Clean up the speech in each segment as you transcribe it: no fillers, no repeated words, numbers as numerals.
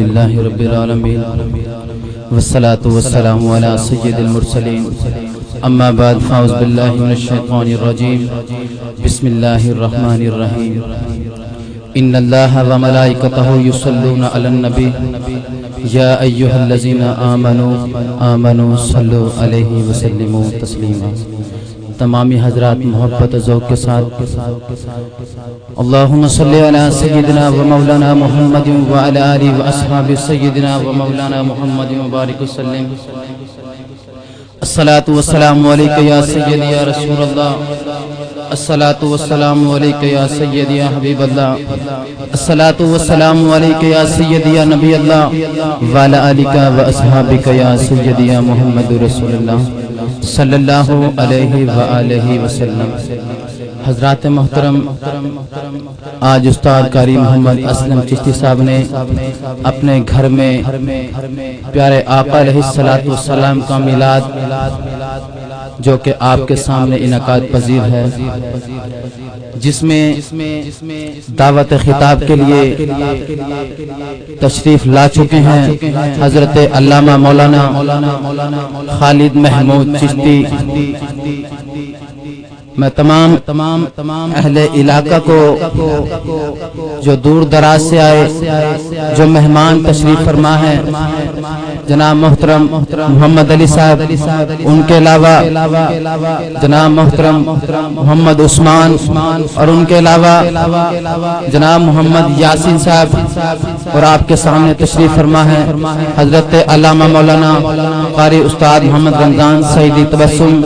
لله رب العالمين والصلاة والسلام على سيد المرسلين اما بعد فاعوذ بالله من الشيطان الرجيم بسم الله الرحمن الرحيم ان الله وملائكته يصلون على النبي يا ايها الذين آمنوا صلوا عليه وسلموا تسليما۔ تمامی حضرات محبت و ذوق کے ساتھ اللہم صلی علی سیدنا و مولانا محمد و علی آلہ و اصحاب سیدنا و مولانا محمد مبارک وسلم۔ الصلاة والسلام علیکہ یا سیدی یا رسول اللہ، الصلاة والسلام علیکہ یا سیدی یا حبیب اللہ، الصلاة والسلام علیکہ یا سیدی یا نبی اللہ وعلی آلہ و اصحابہ یا سیدی یا محمد رسول اللہ صلی اللہ علیہ وآلہ وسلم۔ حضرات محترم، آج استاد قاری محمد اسلم چشتی صاحب نے اپنے گھر میں پیارے آقا علیہ السلام کا میلاد جو کہ آپ کے سامنے انعقاد پذیر ہے، جس میں دعوت خطاب کے لیے تشریف لا چکے ہیں حضرت علامہ مولانا خالد محمود چشتی۔ میں تمام اہل علاقہ کو جو دور دراز سے آئے، جو مہمان تشریف فرما ہے، جناب محترم محمد علی صاحب، ان کے علاوہ جناب محترم محمد عثمان، اور ان کے علاوہ جناب محمد یاسین صاحب، اور آپ کے سامنے تشریف فرما ہے حضرت علامہ مولانا قاری استاد محمد رمضان سعیدی تبسم،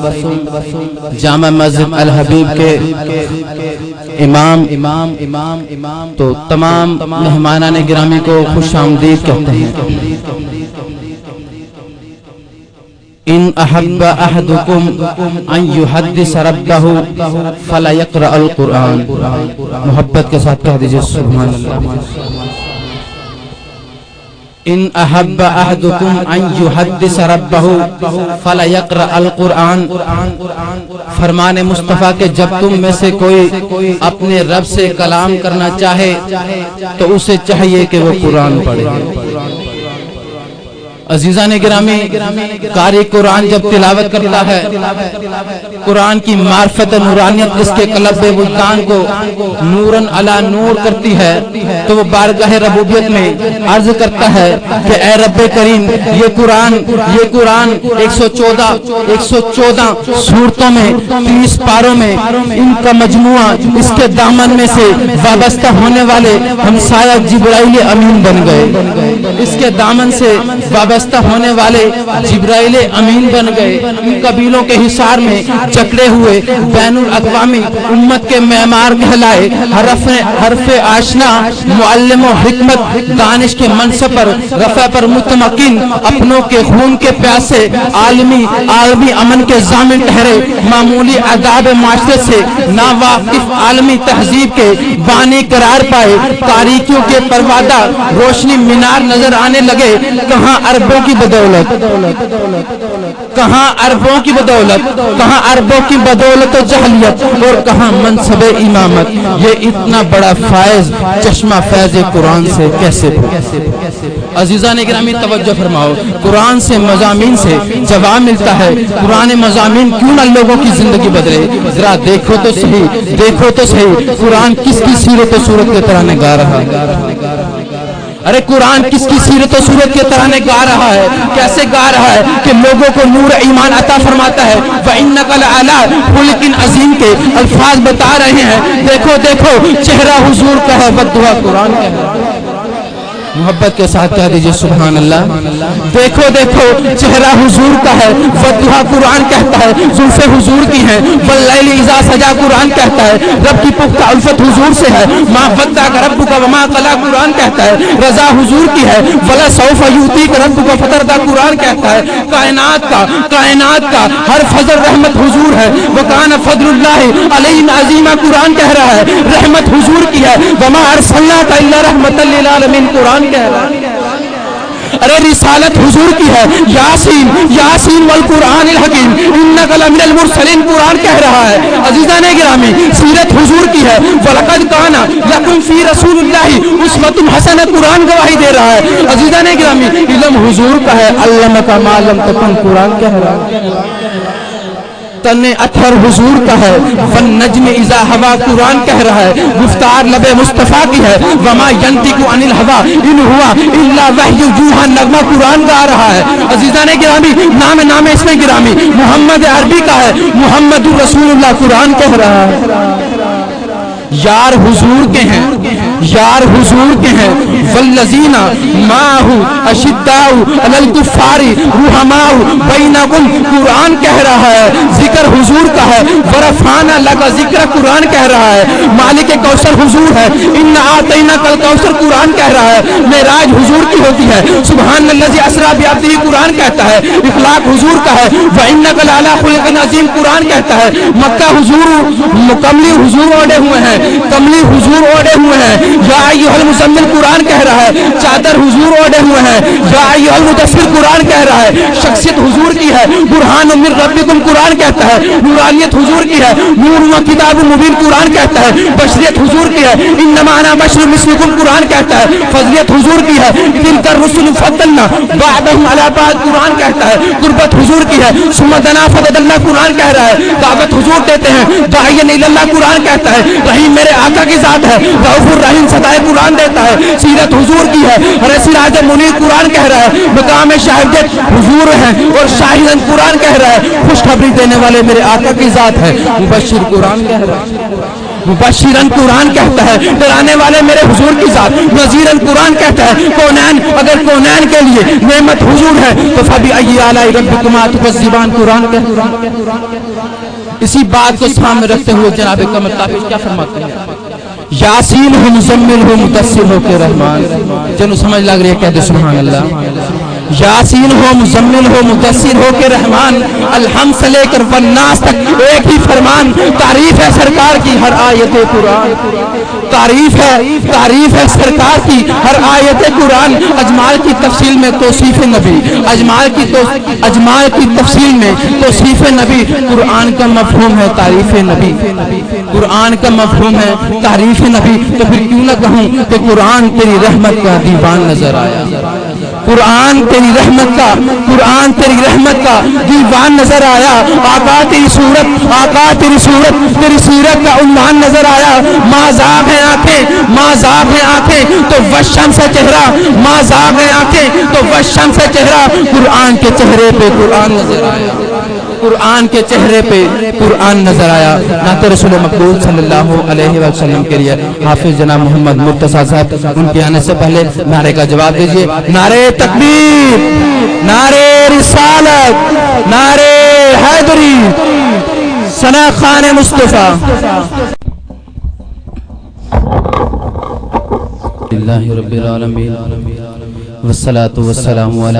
جامع مسجد الحبیب کے امام۔ تو تمام مہمانان گرامی کو خوش آمدید کہتے ہیں۔ ان احب احدکم ان یحدث ربہ فلا یقرأ القرآن۔ محبت کے ساتھ کہہ دیجئے سبحان اللہ۔ ان احب احدکم ان یحدث ربہ فلا یقرأ القرآن۔ فرمان مصطفیٰ کہ جب تم میں سے کوئی اپنے رب سے کلام کرنا چاہے تو اسے چاہیے کہ وہ قرآن پڑھے۔ عزیزان گرامی، قاری قرآن جب تلاوت کرتا ہے، قرآن کی معرفت نورانیت اس کے قلب وجدان کو نوراً علی نور کرتی ہے، تو وہ بارگاہ ربوبیت میں عرض کرتا ہے کہ اے رب کریم، یہ قرآن 114 سورتوں میں 30 پاروں میں ان کا مجموعہ، اس کے دامن میں سے وابستہ ہونے والے ہمسایہ جبرائیل امین بن گئے، اس کے دامن سے ہونے والے جبرائیل امین بن گئے۔ ان قبیلوں کے حصار میں جکڑے ہوئے بین الاقوامی امت کے معمار کہلائے، حرف آشنا، معلم و حکمت، دانش کے منصب پر رفع پر متمکن، اپنوں کے خون کے پیاسے، عالمی امن کے ضامن ٹھہرے، معمولی آداب معاشرے سے ناواقف عالمی تہذیب کے بانی قرار پائے، تاریکیوں کے پروادہ روشنی مینار نظر آنے لگے۔ کہاں عربوں کی بدولت، کہاں عربوں کی بدولت، کہاں عربوں کی بدولت و جہلیت، اور کہاں منصب امامت۔ یہ اتنا بڑا فائز چشمہ فیض قرآن سے کیسے پھوٹا؟ عزیزان گرامی توجہ فرماؤ، قرآن سے مضامین سے جواب ملتا ہے۔ قرآن مضامین کیوں نہ لوگوں کی زندگی بدلے؟ ذرا دیکھو تو صحیح قرآن کس کی سیرت و صورت کے ترانے گا رہا ہے؟ ارے قرآن کس کی سیرت و صورت کے ترانے گا رہا ہے؟ کیسے گا رہا ہے کہ لوگوں کو نور ایمان عطا فرماتا ہے۔ وَإِنَّكَ لَعَلَىٰ خُلُقٍ عَظِيمٍ کے الفاظ بتا رہے ہیں۔ دیکھو چہرہ حضور کا ہے، بددعا قرآن کا ہے۔ محبت کے ساتھ کہہ دیجئے سبحان اللہ۔ دیکھو چہرہ حضور کا ہے، فتحہ قرآن کہتا ہے، زلف حضور کی ہیں، واللیل اذا سجا قرآن کہتا ہے، رب کی پختہ الفت حضور سے ہے، ما ودعک ربک وما قلی قرآن کہتا ہے، رضا حضور کی ہے، ولسوف یعطیک ربک فترضی قرآن کہتا ہے۔ کائنات کا ہر فضل رحمت حضور ہے، وکان فضل اللہ علینا عظیما قرآن کہہ رہا ہے، رحمت حضور کی ہے، وما ارسلناک الا رحمۃ للعالمین قرآن کہہ رہا ہے۔ ارے رسالت حضور کی ہے، یاسین یاسین والقرآن الحکیم انک لمن المرسلین قرآن کہہ رہا ہے۔ عزیزان گرامی سیرت حضور کی ہے، وَلَقَدْ كَانَ لَكُمْ فِي رَسُولِ اللَّهِ أُسْوَةٌ حَسَنَةٌ قرآن گواہی دے رہا ہے۔ عزیزان گرامی علم حضور کا ہے، علمک ما لم تکن قرآن کہہ رہا ہے۔ تن اطہر حضور کا ہے، والنجم اذا ہوا قرآن کہہ رہا ہے۔ گفتار لب مصطفیٰ کی ہے، وما ینطق عن الہوا ان ہوا الا وحی یوحی نغمہ قرآن گا رہا ہے۔ عزیزان گرامی نام اس میں گرامی محمد عربی کا ہے، محمد رسول اللہ قرآن کہہ رہا ہے۔ یار حضور کے ہیں، یار حضور کے ہیں، والذین معہ اشداء علی الکفار رحماء بینہم قرآن کہہ رہا ہے۔ ذکر حضور کا ہے، ورفعنا لک ذکر قرآن کہہ رہا ہے۔ مالک کوثر حضور ہے، انا اعطیناک الکوثر قرآن کہہ رہا ہے۔ معراج حضور کی ہوتی ہے، سبحان الذی اسری بعبدہ قرآن کہتا ہے۔ اخلاق حضور کا ہے، وانک لعلی خلق عظیم قرآن کہتا ہے۔ مکہ حضور مکملی حضور اوڑے ہوئے ہیں، کملی حضور اوڑے ہوئے ہیں۔ یا ایھا المزمل قرآن کہہ رہا ہے، چادر حضور اوڑے ہوئے ہیں۔ یا ایھا المدثر قرآن کہہ رہا ہے، شخصیت حضور کی ہے۔ برہان من ربکم قرآن کہتا ہے، نورانیت حضور کی ہے۔ نور و کتاب مبین قرآن کہتا ہے، بشریت حضور کی ہے۔ انما انا بشر مثلکم قرآن کہتا ہے، فضلیت حضور کی ہے۔ تلک الرسل فضلنا بعضهم علی بعض قرآن کہتا ہے، قربت حضور کی ہے۔ ثم دنا فضلنا قرآن کہہ رہا ہے، دعوت حضور دیتے ہیں۔ داعی الی اللہ قرآن کہتا ہے، رحیم میرے آقا کی ذات ہے۔ رؤوف الرحیم صدائے قرآن دیتا ہے، سیرت حضور کی ہے۔ ہر سراج منیر قرآن کہہ رہا ہے، مقام شاہدیت حضور ہیں اور شاہدن قرآن کہہ رہا ہے۔ خوشخبری دینے والے میرے آقا کی ذات ہے، مبشر قرآن کہہ رہا ہے، مبشرن قرآن کہتا ہے، ڈرانے والے میرے حضور کی ذات۔ نذیرن قرآن کہتا ہے، کونین اگر کونین کے لیے نعمت حضور ہے تو فبأي آلاء ربكما تكذبان قرآن کہتا ہے۔ اسی بات کو سامنے رکھتے ہوئے جناب قمر تابش کیا فرماتے ہیں؟ یاسین ہو مزمل ہو مدثر ہو کے رحمان، جنہوں سمجھ لگ رہی ہے کہتے سبحان اللہ۔ یاسین ہو مزمل ہو مدثر ہو کے رحمان، الحمد سے لے کر والناس تک ایک ہی فرمان۔ تعریف ہے سرکار کی ہر آیت قرآن، تعریف ہے سرکار کی ہر آیت قرآن۔ اجمال کی تفصیل میں توصیف نبی، اجمال کی تفصیل میں توصیف نبی۔ قرآن کا مفہوم ہے تعریف نبی، قرآن کا مفہوم ہے تعریف نبی۔ تو پھر کیوں نہ کہوں کہ قرآن تیری رحمت کا دیوان نظر آیا، قرآن تیری رحمت کا دیوان نظر آیا۔ آقا تیری صورت تیری سیرت کا عنوان نظر آیا۔ مازاب ہیں آنکھیں تو وشم سے چہرہ، مازاب ہیں آنکھیں تو وشم سے چہرہ۔ قرآن کے چہرے پہ قرآن نظر آیا، قرآن کے چہرے پہ قرآن نظر آیا۔ نعت رسول مقبول صلی اللہ علیہ وسلم کے لیے حافظ جناب محمد مرتضیٰ صاحب ان کے آنے سے پہلے نعرے کا جواب دیجئے۔ نعرے تکبیر، نعرے رسالت، نعرے حیدری، ثنا خان مصطفیٰ۔ اللہ رب العالمین والصلاة والسلام علی